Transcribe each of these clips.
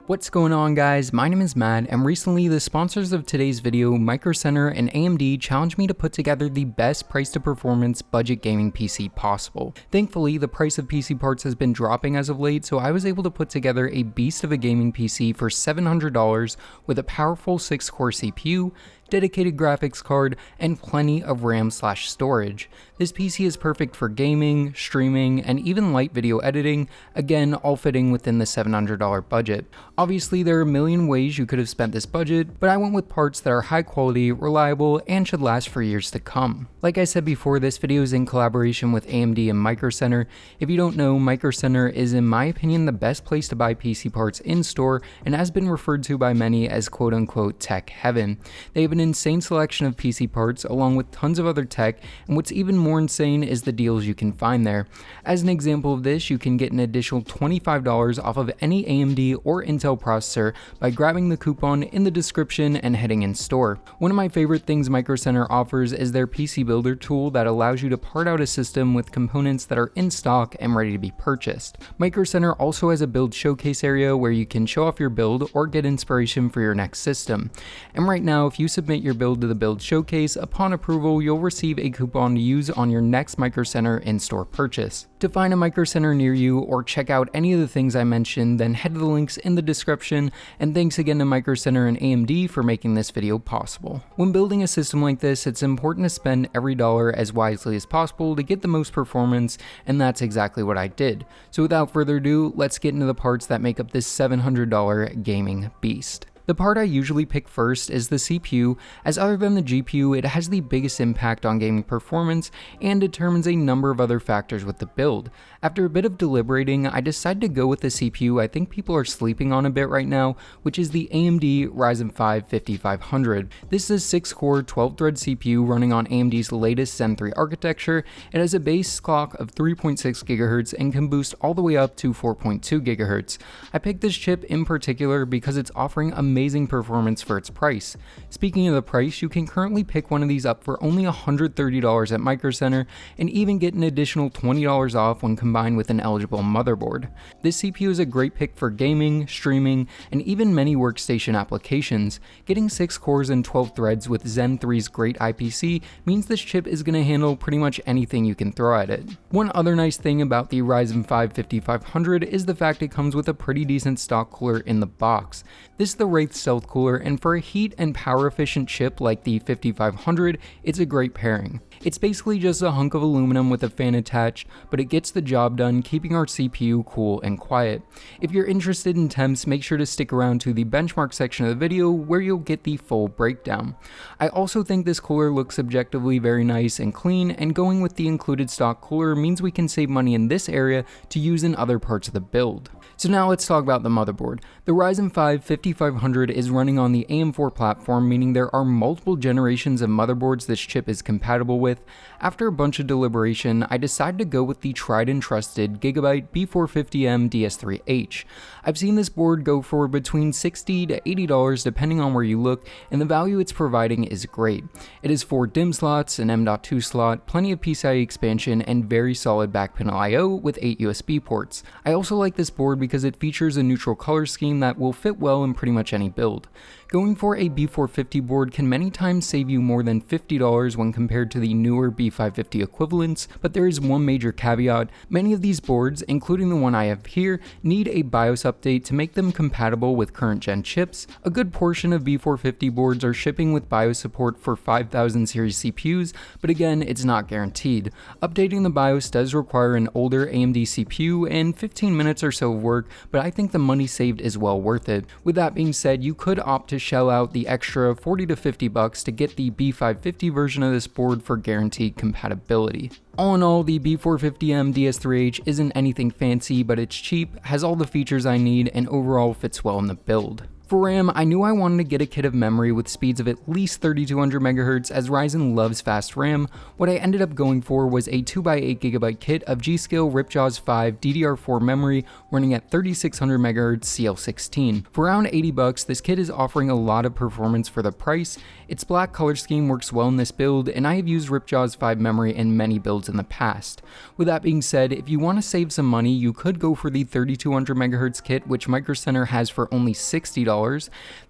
What's going on, guys? My name is Matt, and recently the sponsors of today's video, Micro Center and AMD, challenged me to put together the best price to performance budget gaming PC possible. Thankfully, the price of PC parts has been dropping as of late, so I was able to put together a beast of a gaming PC for $700 with a powerful 6-core CPU, dedicated graphics card, and plenty of RAM/storage. This PC is perfect for gaming, streaming, and even light video editing, again all fitting within the $700 budget. Obviously there are a million ways you could have spent this budget, but I went with parts that are high quality, reliable, and should last for years to come. Like I said before, this video is in collaboration with AMD and Micro Center. If you don't know, Micro Center is in my opinion the best place to buy PC parts in store and has been referred to by many as quote unquote tech heaven. They have an insane selection of PC parts along with tons of other tech, and what's even more insane is the deals you can find there. As an example of this, you can get an additional $25 off of any AMD or Intel processor by grabbing the coupon in the description and heading in store. One of my favorite things Micro Center offers is their PC Builder tool that allows you to part out a system with components that are in stock and ready to be purchased. Micro Center also has a build showcase area where you can show off your build or get inspiration for your next system. And right now, if you submit your build to the build showcase, upon approval you'll receive a coupon to use on your next Micro Center in-store purchase. To find a Micro Center near you or check out any of the things I mentioned, then head to the links in the description, and thanks again to Micro Center and AMD for making this video possible. When building a system like this, it's important to spend every dollar as wisely as possible to get the most performance, and that's exactly what I did. So without further ado, let's get into the parts that make up this $700 gaming beast. The part I usually pick first is the CPU, as other than the GPU, it has the biggest impact on gaming performance and determines a number of other factors with the build. After a bit of deliberating, I decided to go with the CPU I think people are sleeping on a bit right now, which is the AMD Ryzen 5 5500. This is a 6-core, 12-thread CPU running on AMD's latest Zen 3 architecture. It has a base clock of 3.6 GHz and can boost all the way up to 4.2 GHz. I picked this chip in particular because it's offering amazing performance for its price. Speaking of the price, you can currently pick one of these up for only $130 at Micro Center and even get an additional $20 off when combined with an eligible motherboard. This CPU is a great pick for gaming, streaming, and even many workstation applications. Getting 6 cores and 12 threads with Zen 3's great IPC means this chip is going to handle pretty much anything you can throw at it. One other nice thing about the Ryzen 5 5500 is the fact it comes with a pretty decent stock cooler in the box. This is the Wraith Stealth Cooler, and for a heat and power efficient chip like the 5500, it's a great pairing. It's basically just a hunk of aluminum with a fan attached, but it gets the job done, keeping our CPU cool and quiet. If you're interested in temps, make sure to stick around to the benchmark section of the video where you'll get the full breakdown. I also think this cooler looks objectively very nice and clean, and going with the included stock cooler means we can save money in this area to use in other parts of the build. So now let's talk about the motherboard. The Ryzen 5 5500 is running on the AM4 platform, meaning there are multiple generations of motherboards this chip is compatible with. After a bunch of deliberation, I decided to go with the tried and trusted Gigabyte B450M DS3H. I've seen this board go for between $60 to $80 depending on where you look, and the value it's providing is great. It has 4 DIMM slots, an M.2 slot, plenty of PCIe expansion, and very solid backpanel I/O with 8 USB ports. I also like this board because it features a neutral color scheme that will fit well in pretty much any build. Going for a B450 board can many times save you more than $50 when compared to the newer B550 equivalents, but there is one major caveat. Many of these boards, including the one I have here, need a BIOS update to make them compatible with current gen chips. A good portion of B450 boards are shipping with BIOS support for 5000 series CPUs, but again, it's not guaranteed. Updating the BIOS does require an older AMD CPU and 15 minutes or so of work, but I think the money saved is well worth it. With that being said, you could opt to shell out the extra $40 to $50 to get the B550 version of this board for guaranteed compatibility. All in all, the B450M DS3H isn't anything fancy, but it's cheap, has all the features I need, and overall fits well in the build. For RAM, I knew I wanted to get a kit of memory with speeds of at least 3200 MHz as Ryzen loves fast RAM. What I ended up going for was a 2x8GB kit of G.Skill Ripjaws 5 DDR4 memory running at 3600 MHz CL16. For around 80 bucks, this kit is offering a lot of performance for the price. Its black color scheme works well in this build, and I have used Ripjaws 5 memory in many builds in the past. With that being said, if you want to save some money, you could go for the 3200 MHz kit, which Micro Center has for only $60.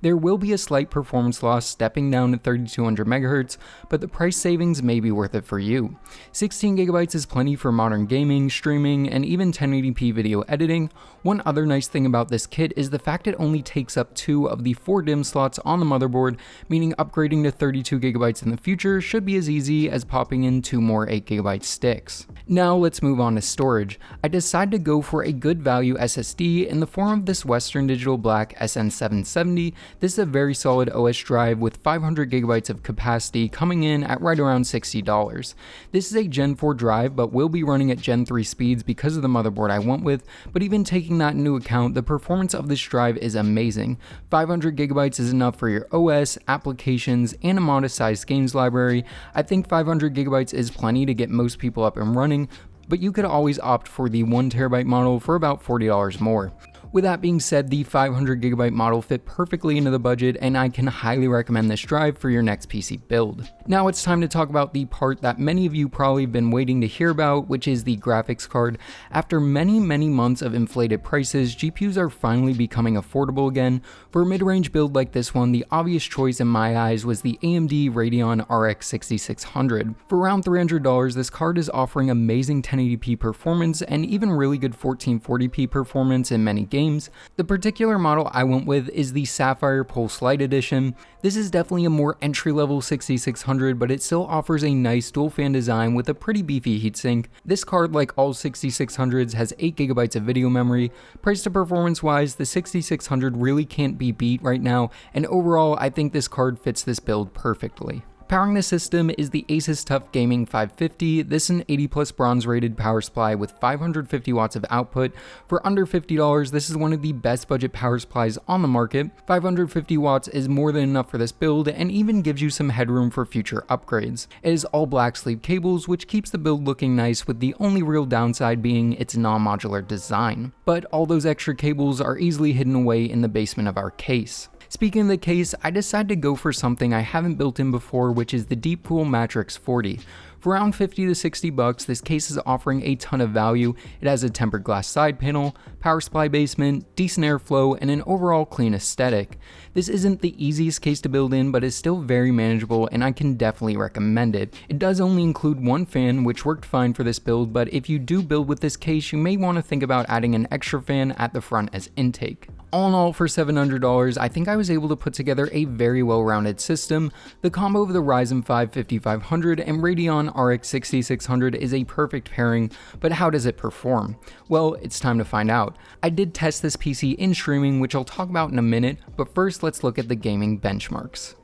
There will be a slight performance loss stepping down to 3200 MHz, but the price savings may be worth it for you. 16GB is plenty for modern gaming, streaming, and even 1080p video editing. One other nice thing about this kit is the fact it only takes up 2 of the 4 DIMM slots on the motherboard, meaning upgrading to 32GB in the future should be as easy as popping in 2 more 8GB sticks. Now let's move on to storage. I decided to go for a good value SSD in the form of this Western Digital Black SN770. This is a very solid OS drive with 500GB of capacity coming in at right around $60. This is a Gen 4 drive but will be running at Gen 3 speeds because of the motherboard I went with, but even taking that into account, the performance of this drive is amazing. 500GB is enough for your OS, applications, and a modest sized games library. I think 500GB is plenty to get most people up and running, but you could always opt for the 1TB model for about $40 more. With that being said, the 500GB model fit perfectly into the budget, and I can highly recommend this drive for your next PC build. Now it's time to talk about the part that many of you probably have been waiting to hear about, which is the graphics card. After many months of inflated prices, GPUs are finally becoming affordable again. For a mid-range build like this one, the obvious choice in my eyes was the AMD Radeon RX 6600. For around $300, this card is offering amazing 1080p performance and even really good 1440p performance in many games. The particular model I went with is the Sapphire Pulse Lite Edition. This is definitely a more entry-level 6600, but it still offers a nice dual fan design with a pretty beefy heatsink. This card, like all 6600s, has 8GB of video memory. Price to performance wise, the 6600 really can't be beat right now, and overall I think this card fits this build perfectly. Powering the system is the Asus TUF Gaming 550. This is an 80+ bronze rated power supply with 550 watts of output. For under $50, this is one of the best budget power supplies on the market. 550 watts is more than enough for this build and even gives you some headroom for future upgrades. It is all black sleeve cables, which keeps the build looking nice, with the only real downside being its non-modular design. But all those extra cables are easily hidden away in the basement of our case. Speaking of the case, I decided to go for something I haven't built in before, which is the Deepcool Matrix 40. For around 50 to 60 bucks, this case is offering a ton of value. It has a tempered glass side panel, power supply basement, decent airflow, and an overall clean aesthetic. This isn't the easiest case to build in, but is still very manageable, and I can definitely recommend it. It does only include one fan, which worked fine for this build, but if you do build with this case, you may want to think about adding an extra fan at the front as intake. All in all, for $700, I think I was able to put together a very well-rounded system. The combo of the Ryzen 5 5500 and Radeon RX 6600 is a perfect pairing, but how does it perform? Well, it's time to find out. I did test this PC in streaming, which I'll talk about in a minute, but first let's look at the gaming benchmarks.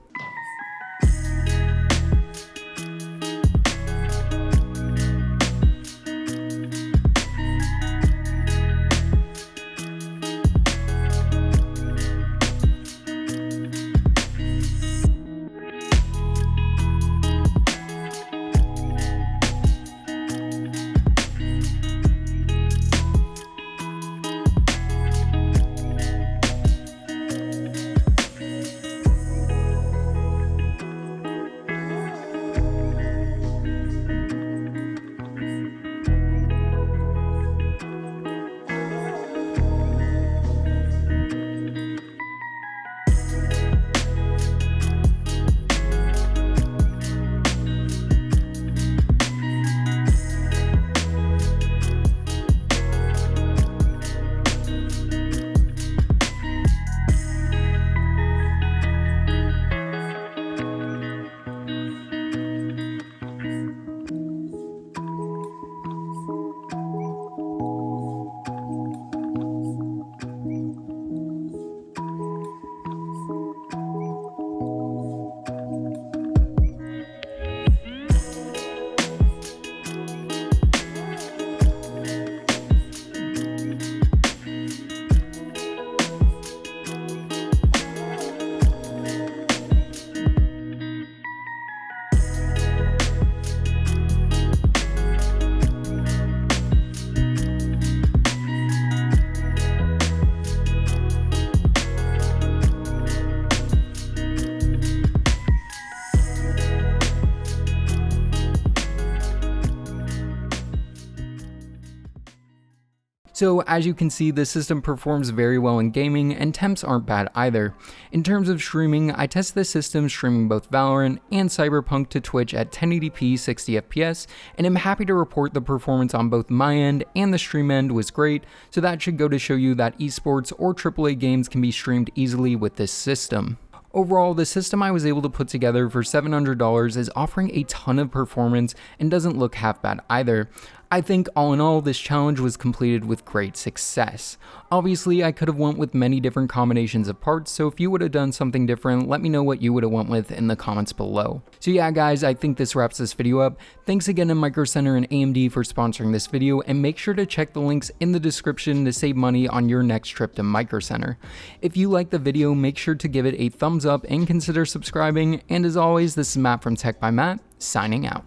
So as you can see, the system performs very well in gaming and temps aren't bad either. In terms of streaming, I tested the system streaming both Valorant and Cyberpunk to Twitch at 1080p 60fps, and I'm happy to report the performance on both my end and the stream end was great, so that should go to show you that esports or AAA games can be streamed easily with this system. Overall, the system I was able to put together for $700 is offering a ton of performance and doesn't look half bad either. I think all in all, this challenge was completed with great success. Obviously, I could have went with many different combinations of parts, so if you would have done something different, let me know what you would have went with in the comments below. So yeah guys, I think this wraps this video up. Thanks again to Micro Center and AMD for sponsoring this video, and make sure to check the links in the description to save money on your next trip to Micro Center. If you liked the video, make sure to give it a thumbs up and consider subscribing, and as always, this is Matt from Tech by Matt, signing out.